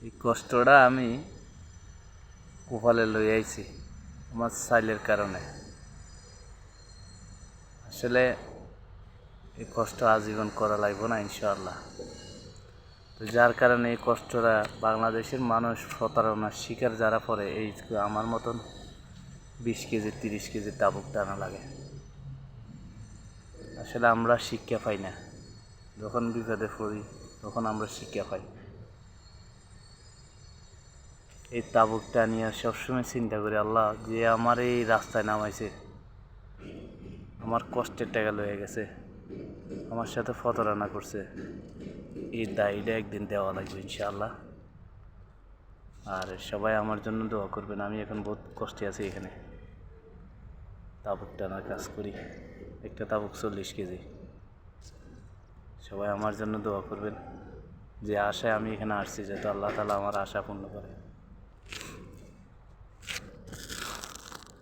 এই কষ্টটা আমি কপালে লই আইছি আমার সাইলের কারণে। আসলে এই কষ্ট আজীবন করা লাগবে না ইনশাআল্লাহ। তো যার কারণে এই কষ্টটা বাংলাদেশের মানুষ প্রতারণার শিকার যারা পড়ে, এই আমার মতন 20 কেজি 30 কেজি তাবুক টানা লাগে। আসলে আমরা শিক্ষা পাই না, যখন বিপদে পড়ি তখন আমরা শিক্ষা পাই। এই তাবুকটা নিয়ে সবসময় চিন্তা করি, আল্লাহ যে আমার এই রাস্তায় নামাইছে, আমার কষ্টের টাকা লয়ে গেছে, আমার সাথে প্রতারণা করছে, এই দায়টা একদিন দেওয়া লাগবে ইনশাআল্লাহ। আর সবাই আমার জন্য দোয়া করবেন। আমি এখন বহুত কষ্টে আছি, এখানে তাবুক টানার কাজ করি, একটা তাবুক 40 কেজি। সবাই আমার জন্য দোয়া করবেন, যে আশায় আমি এখানে আসছি, যাতে আল্লাহ তাআলা আমার আশা পূর্ণ করে।